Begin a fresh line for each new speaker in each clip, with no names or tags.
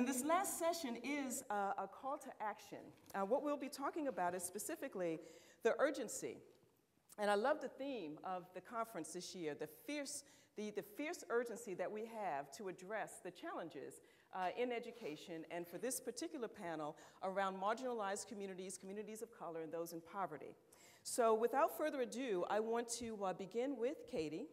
And this last session is a call to action. What we'll be talking about is specifically the urgency. And I love the theme of the conference this year, the fierce urgency that we have to address the challenges in education, and for this particular panel, around marginalized communities, communities of color, and those in poverty. So without further ado, I want to begin with Kati,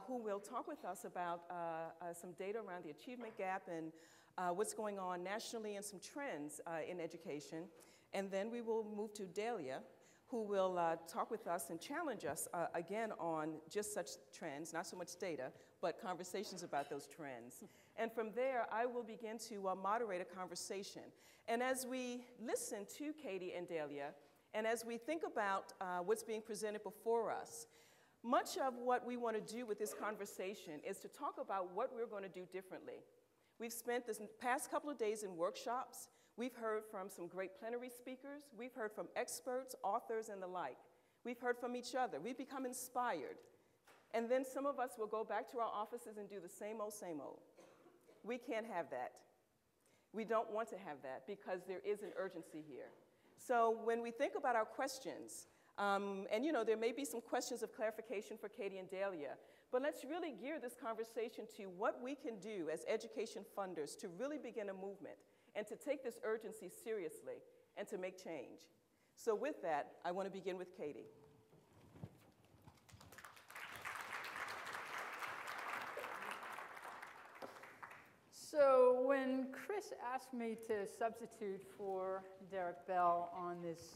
who will talk with us about some data around the achievement gap and what's going on nationally and some trends in education. And then we will move to Delia, who will talk with us and challenge us again on just such trends, not so much data, but conversations about those trends. And from there, I will begin to moderate a conversation. And as we listen to Kati and Delia, and as we think about what's being presented before us, much of what we want to do with this conversation is to talk about what we're going to do differently. We've spent this past couple of days in workshops. We've heard from some great plenary speakers. We've heard from experts, authors, and the like. We've heard from each other. We've become inspired. And then some of us will go back to our offices and do the same old, same old. We can't have that. We don't want to have that because there is an urgency here. So when we think about our questions, and you know, there may be some questions of clarification for Kati and Delia, but let's really gear this conversation to what we can do as education funders to really begin a movement and to take this urgency seriously and to make change. So with that, I want to begin with Kati.
So when Chris asked me to substitute for Derek Bell on this,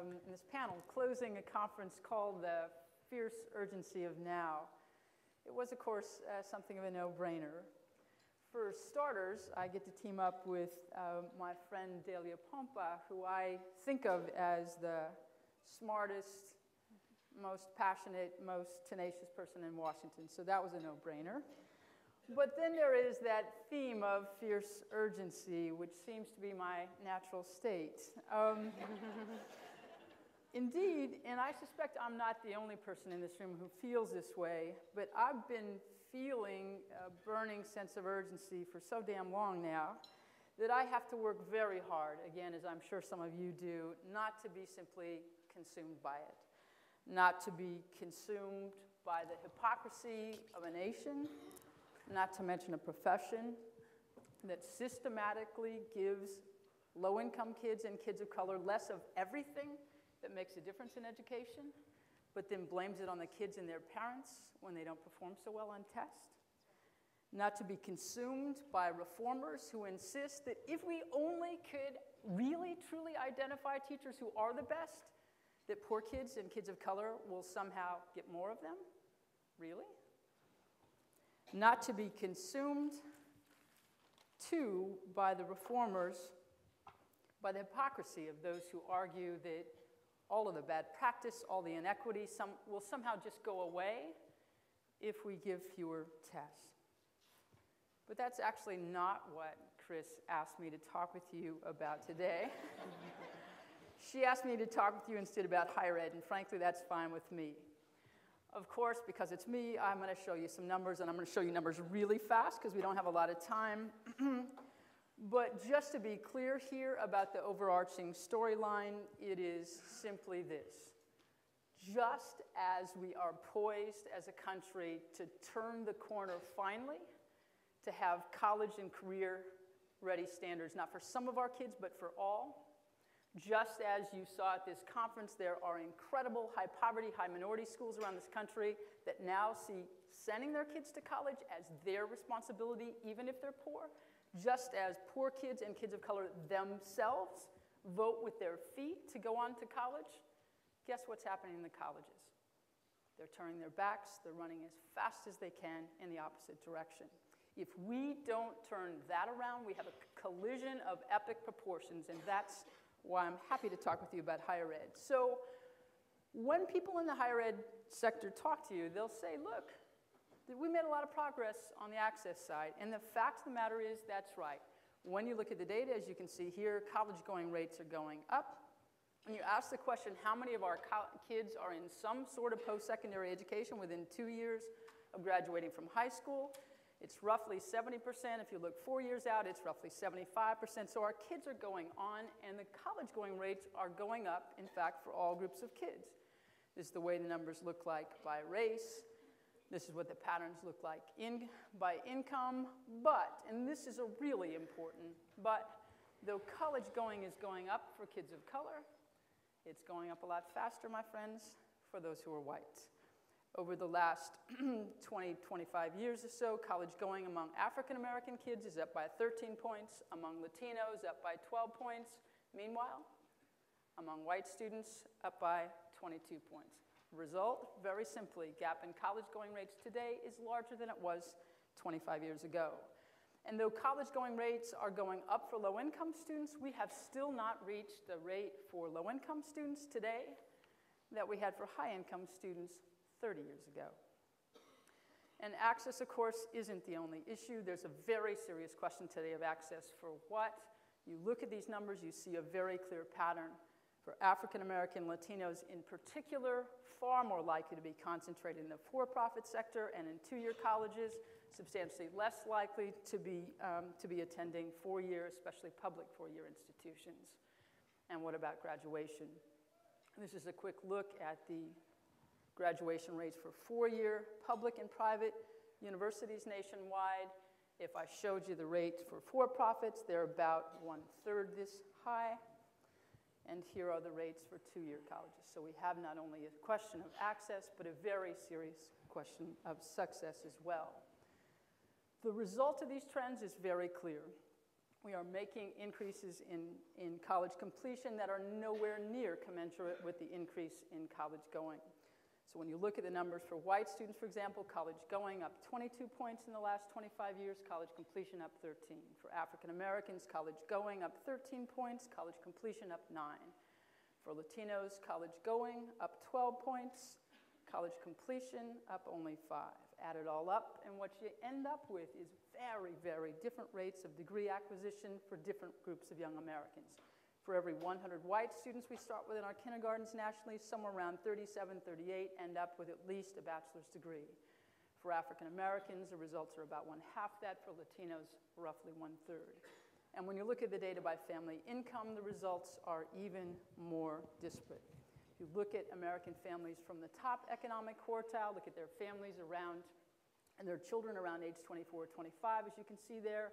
in this panel, closing a conference called The Fierce Urgency of Now, it was, of course, something of a no-brainer. For starters, I get to team up with my friend Delia Pompa, who I think of as the smartest, most passionate, most tenacious person in Washington. So that was a no-brainer. But then there is that theme of fierce urgency, which seems to be my natural state. Indeed, and I suspect I'm not the only person in this room who feels this way, but I've been feeling a burning sense of urgency for so damn long now that I have to work very hard, again, as I'm sure some of you do, not to be simply consumed by it, not to be consumed by the hypocrisy of a nation, not to mention a profession that systematically gives low-income kids and kids of color less of everything that makes a difference in education, but then blames it on the kids and their parents when they don't perform so well on tests. Not to be consumed by reformers who insist that if we only could really, truly identify teachers who are the best, that poor kids and kids of color will somehow get more of them. Really? Not to be consumed, too, by the reformers, by the hypocrisy of those who argue that all of the bad practice, all the inequity will somehow just go away if we give fewer tests. But that's actually not what Chris asked me to talk with you about today. She asked me to talk with you instead about higher ed, and frankly, that's fine with me. Of course, because it's me, I'm going to show you some numbers, and I'm going to show you numbers really fast because we don't have a lot of time. But just to be clear here about the overarching storyline, it is simply this. Just as we are poised as a country to turn the corner finally, to have college and career-ready standards, not for some of our kids, but for all, just as you saw at this conference, there are incredible high-poverty, high-minority schools around this country that now see sending their kids to college as their responsibility, even if they're poor. Just as poor kids and kids of color themselves vote with their feet to go on to college, guess what's happening in the colleges? They're turning their backs, they're running as fast as they can in the opposite direction. If we don't turn that around, we have a collision of epic proportions, and that's why I'm happy to talk with you about higher ed. So when people in the higher ed sector talk to you, they'll say, look, we made a lot of progress on the access side, and the fact of the matter is that's right. When you look at the data, as you can see here, college-going rates are going up. When you ask the question, how many of our kids are in some sort of post-secondary education within 2 years of graduating from high school, It's roughly 70%. If you look 4 years out, it's roughly 75%. So our kids are going on, and the college going rates are going up, in fact, for all groups of kids. This is the way the numbers look like by race. This is what the patterns look like by income. But, and this is a really important, but though college going is going up for kids of color, it's going up a lot faster, my friends, for those who are white. Over the last 20, 25 years or so, college going among African American kids is up by 13 points, among Latinos up by 12 points. Meanwhile, among white students up by 22 points. Result, very simply, gap in college going rates today is larger than it was 25 years ago. And though college going rates are going up for low-income students, we have still not reached the rate for low-income students today that we had for high-income students 30 years ago. And access, of course, isn't the only issue. There's a very serious question today of access for what? You look at these numbers, you see a very clear pattern. For African American Latinos in particular, far more likely to be concentrated in the for-profit sector and in two-year colleges, substantially less likely to be attending four-year, especially public four-year institutions. And what about graduation? This is a quick look at the graduation rates for four-year public and private universities nationwide. If I showed you the rates for for-profits, they're about 1/3 this high. And here are the rates for two-year colleges. So we have not only a question of access, but a very serious question of success as well. The result of these trends is very clear. We are making increases in college completion that are nowhere near commensurate with the increase in college going. So when you look at the numbers for white students, for example, college going up 22 points in the last 25 years, college completion up 13. For African Americans, college going up 13 points, college completion up 9. For Latinos, college going up 12 points, college completion up only 5. Add it all up, and what you end up with is very, very different rates of degree acquisition for different groups of young Americans. For every 100 white students we start with in our kindergartens nationally, somewhere around 37, 38 end up with at least a bachelor's degree. For African Americans, the results are about 1/2 that. For Latinos, roughly 1/3. And when you look at the data by family income, the results are even more disparate. If you look at American families from the top economic quartile, look at their families around, and their children around age 24 or 25, as you can see there,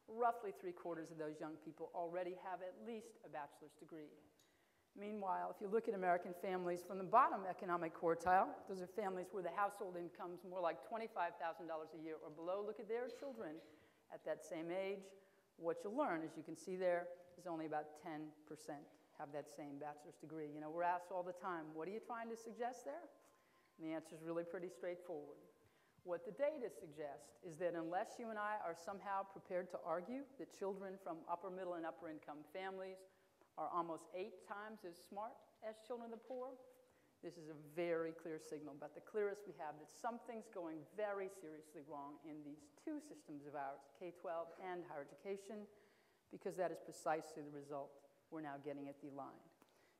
roughly 3/4 of those young people already have at least a bachelor's degree. Meanwhile, if you look at American families from the bottom economic quartile, those are families where the household income is more like $25,000 a year or below. Look at their children at that same age. What you learn, as you can see there, is only about 10% have that same bachelor's degree. You know, we're asked all the time, what are you trying to suggest there? And the answer is really pretty straightforward. What the data suggests is that unless you and I are somehow prepared to argue that children from upper middle and upper income families are almost 8 times as smart as children of the poor, this is a very clear signal, but the clearest we have that something's going very seriously wrong in these two systems of ours, K-12 and higher education, because that is precisely the result we're now getting at the line.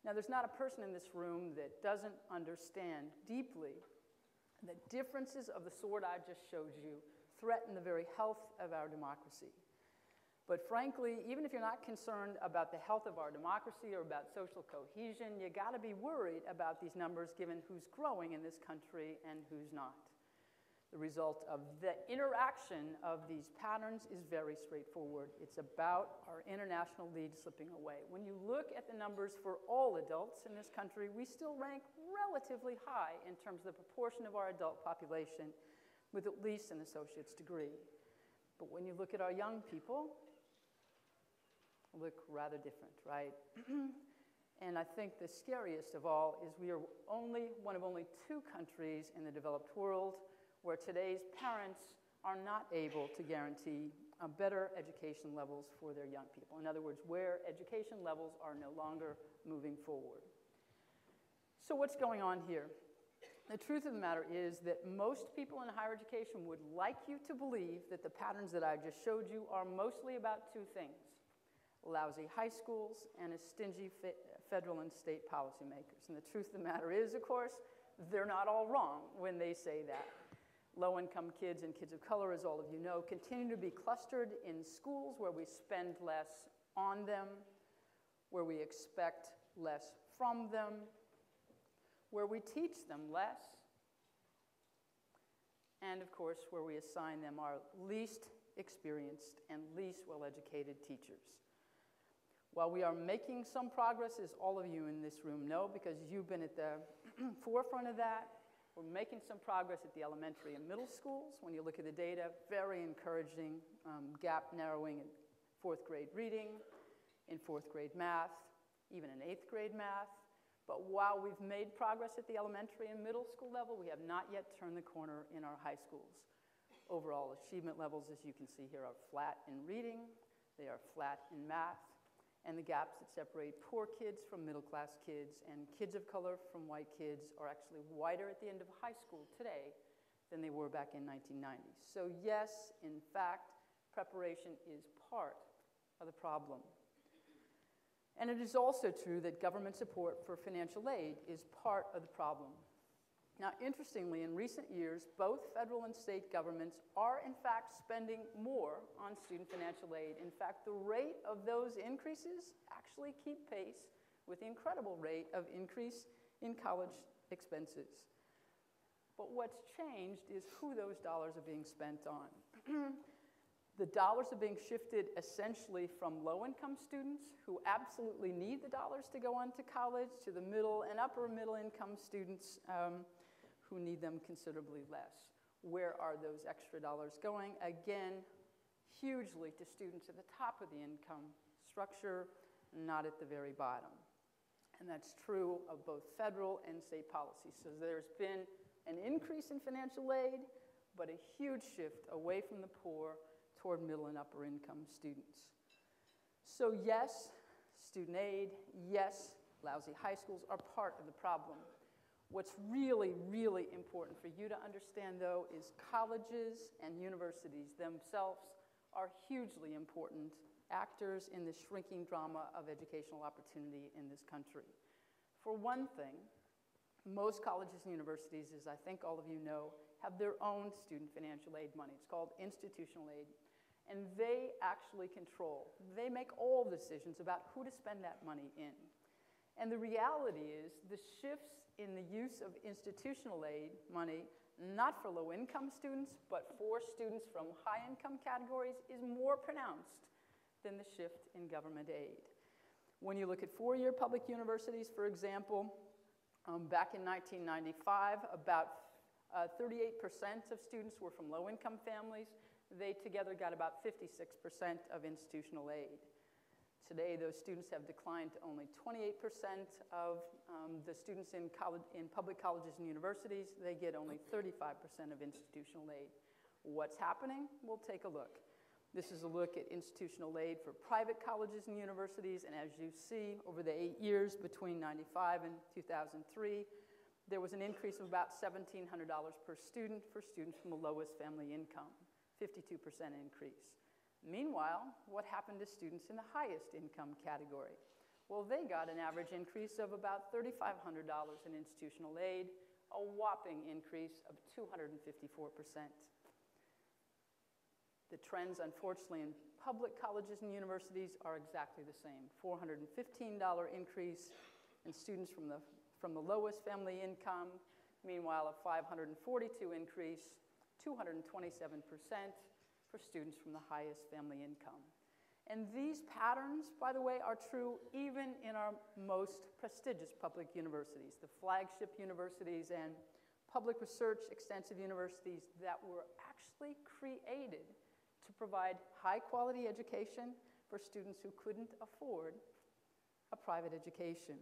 Now, there's not a person in this room that doesn't understand deeply that differences of the sort I just showed you threaten the very health of our democracy. But frankly, even if you're not concerned about the health of our democracy or about social cohesion, you got to be worried about these numbers given who's growing in this country and who's not. The result of the interaction of these patterns is very straightforward. It's about our international lead slipping away. When you look at the numbers for all adults in this country, we still rank relatively high in terms of the proportion of our adult population with at least an associate's degree. But when you look at our young people, look rather different, right? And I think the scariest of all is we are one of only 2 countries in the developed world where today's parents are not able to guarantee better education levels for their young people. In other words, where education levels are no longer moving forward. So what's going on here? The truth of the matter is that most people in higher education would like you to believe that the patterns that I just showed you are mostly about 2 things: lousy high schools and a stingy federal and state policymakers. And the truth of the matter is, of course, they're not all wrong when they say that. Low-income kids and kids of color, as all of you know, continue to be clustered in schools where we spend less on them, where we expect less from them, where we teach them less, and of course, where we assign them our least experienced and least well-educated teachers. While we are making some progress, as all of you in this room know, because you've been at the forefront of that, we're making some progress at the elementary and middle schools. When you look at the data, very encouraging gap narrowing in 4th grade reading, in 4th grade math, even in 8th grade math. But while we've made progress at the elementary and middle school level, we have not yet turned the corner in our high schools. Overall achievement levels, as you can see here, are flat in reading, they are flat in math, and the gaps that separate poor kids from middle-class kids and kids of color from white kids are actually wider at the end of high school today than they were back in 1990. So yes, in fact, preparation is part of the problem. And it is also true that government support for financial aid is part of the problem. Now, interestingly, in recent years, both federal and state governments are, in fact, spending more on student financial aid. In fact, the rate of those increases actually keep pace with the incredible rate of increase in college expenses. But what's changed is who those dollars are being spent on. The dollars are being shifted essentially from low-income students who absolutely need the dollars to go on to college to the middle and upper middle-income students who need them considerably less. Where are those extra dollars going? Again, hugely to students at the top of the income structure, not at the very bottom. And that's true of both federal and state policies. So there's been an increase in financial aid, but a huge shift away from the poor toward middle and upper income students. So yes, student aid, yes, lousy high schools are part of the problem. What's really, really important for you to understand, though, is colleges and universities themselves are hugely important actors in the shrinking drama of educational opportunity in this country. For one thing, most colleges and universities, as I think all of you know, have their own student financial aid money. It's called institutional aid. And they actually control. They make all decisions about who to spend that money in. And the reality is the shifts in the use of institutional aid money, not for low-income students, but for students from high-income categories, is more pronounced than the shift in government aid. When you look at four-year public universities, for example, back in 1995, about 38% of students were from low-income families. They together got about 56% of institutional aid. Today, those students have declined to only 28% of the students in public colleges and universities. They get only 35% of institutional aid. What's happening? We'll take a look. This is a look at institutional aid for private colleges and universities, and as you see, over the 8 years between 1995 and 2003, there was an increase of about $1,700 per student for students from the lowest family income. 52% increase. Meanwhile, what happened to students in the highest income category? Well, they got an average increase of about $3,500 in institutional aid, a whopping increase of 254%. The trends, unfortunately, in public colleges and universities are exactly the same. $415 increase in students from the lowest family income, meanwhile a $542 increase, 227% for students from the highest family income. And these patterns, by the way, are true even in our most prestigious public universities, the flagship universities and public research extensive universities that were actually created to provide high-quality education for students who couldn't afford a private education.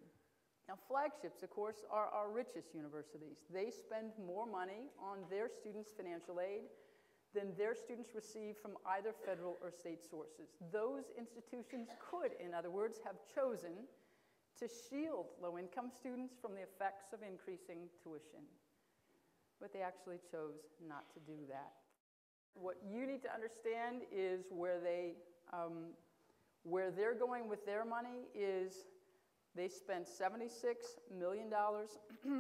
Now, flagships, of course, are our richest universities. They spend more money on their students' financial aid than their students receive from either federal or state sources. Those institutions could, in other words, have chosen to shield low-income students from the effects of increasing tuition. But they actually chose not to do that. What you need to understand is where they're going with their money is they spent $76 million